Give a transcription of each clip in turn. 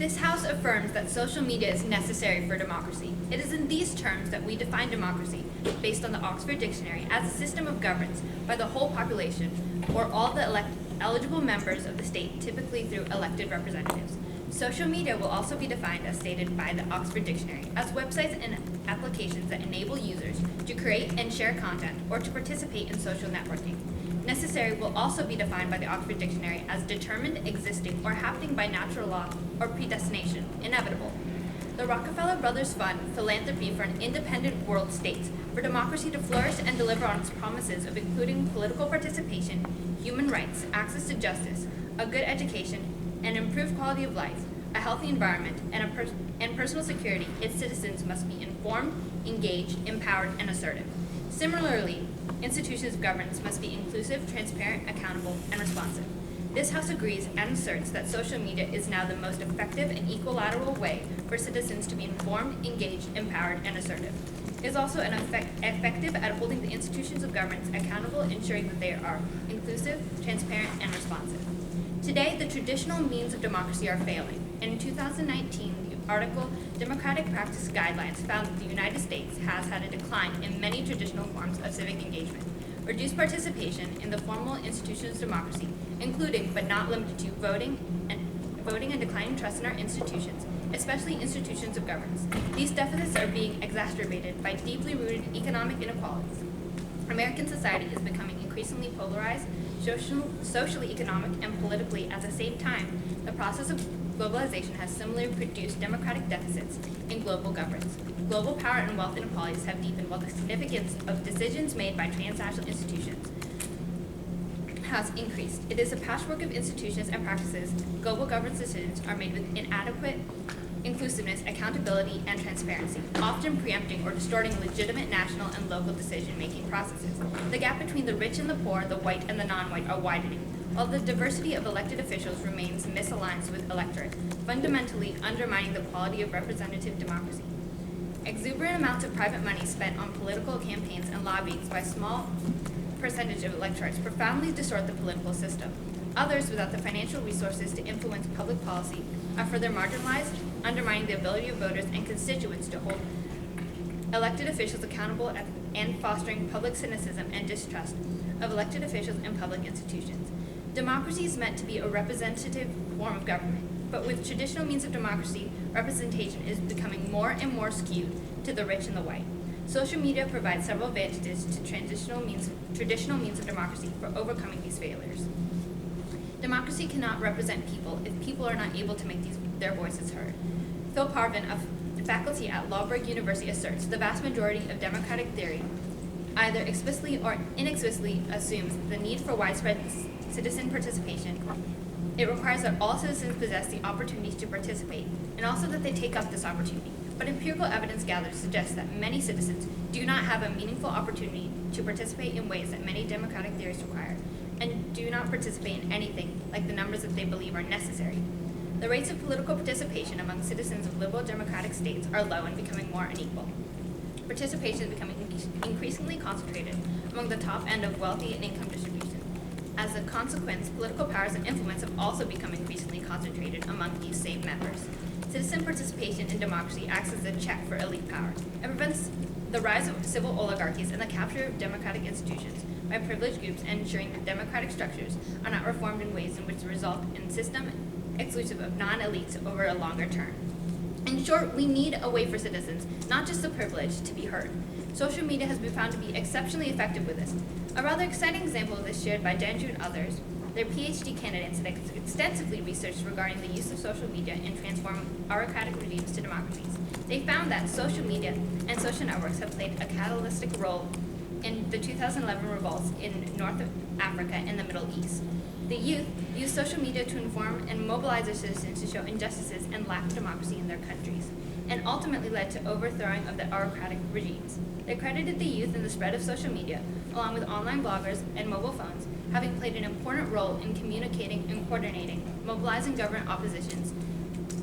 This House affirms that social media is necessary for democracy. It is in these terms that we define democracy, based on the Oxford Dictionary, as a system of governance by the whole population or all the eligible members of the state, typically through elected representatives. Social media will also be defined, as stated by the Oxford Dictionary, as websites and applications that enable users to create and share content or to participate in social networking. Necessary will also be defined by the Oxford Dictionary as determined, existing, or happening by natural law or predestination, inevitable. The Rockefeller Brothers Fund philanthropy for an independent world states for democracy to flourish and deliver on its promises of including political participation, human rights, access to justice, a good education, an improved quality of life, a healthy environment, and personal security. Its citizens must be informed, engaged, empowered, and assertive. Similarly, institutions of governance must be inclusive, transparent, accountable, and responsive. This House agrees and asserts that social media is now the most effective and equilateral way for citizens to be informed, engaged, empowered, and assertive. It is also effective at holding the institutions of governance accountable, ensuring that they are inclusive, transparent, and responsive. Today, the traditional means of democracy are failing. In 2019, the article Democratic Practice Guidelines found that the United States has had a decline in many traditional forms of civic engagement, reduced participation in the formal institutions of democracy, including but not limited to voting and declining trust in our institutions, especially institutions of governance. These deficits are being exacerbated by deeply rooted economic inequalities. American society is becoming increasingly polarized, socially, economic, and politically. At the same time, the process of globalization has similarly produced democratic deficits in global governance. Global power and wealth inequalities have deepened, while the significance of decisions made by transnational institutions has increased. It is a patchwork of institutions and practices. Global governance decisions are made with inadequate inclusiveness, accountability, and transparency, often preempting or distorting legitimate national and local decision-making processes. The gap between the rich and the poor, the white and the non-white, are widening, while the diversity of elected officials remains misaligned with electorate, fundamentally undermining the quality of representative democracy. Exuberant amounts of private money spent on political campaigns and lobbying by a small percentage of electorates profoundly distort the political system. Others, without the financial resources to influence public policy, are further marginalized, undermining the ability of voters and constituents to hold elected officials accountable and fostering public cynicism and distrust of elected officials and public institutions. Democracy is meant to be a representative form of government, but with traditional means of democracy, representation is becoming more and more skewed to the rich and the white. Social media provides several advantages to traditional means of democracy for overcoming these failures. Democracy cannot represent people if people are not able to make their voices heard. Phil Parvin, a faculty at Loughborough University, asserts the vast majority of democratic theory either explicitly or inexplicitly assumes the need for widespread citizen participation. It requires that all citizens possess the opportunity to participate, and also that they take up this opportunity. But empirical evidence gathered suggests that many citizens do not have a meaningful opportunity to participate in ways that many democratic theories require, and do not participate in anything like the numbers that they believe are necessary. The rates of political participation among citizens of liberal democratic states are low and becoming more unequal. Participation is becoming increasingly concentrated among the top end of wealthy and income distribution. As a consequence, political powers and influence have also become increasingly concentrated among these same members. Citizen participation in democracy acts as a check for elite power. It prevents the rise of civil oligarchies and the capture of democratic institutions by privileged groups, and ensuring that democratic structures are not reformed in ways in which result in a system exclusive of non-elites over a longer term. In short, we need a way for citizens, not just the privileged, to be heard. Social media has been found to be exceptionally effective with this. A rather exciting example of this shared by Danju and others. Their PhD candidates had extensively researched regarding the use of social media in transforming autocratic regimes to democracies. They found that social media and social networks have played a catalytic role in the 2011 revolts in North Africa and the Middle East. The youth used social media to inform and mobilize their citizens to show injustices and lack of democracy in their countries, and ultimately led to overthrowing of the autocratic regimes. They credited the youth in the spread of social media, along with online bloggers and mobile phones, having played an important role in communicating and coordinating, mobilizing government oppositions,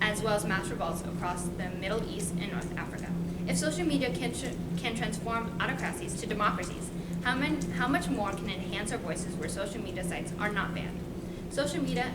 as well as mass revolts across the Middle East and North Africa. If social media can transform autocracies to democracies, how much more can enhance our voices where social media sites are not banned? Social media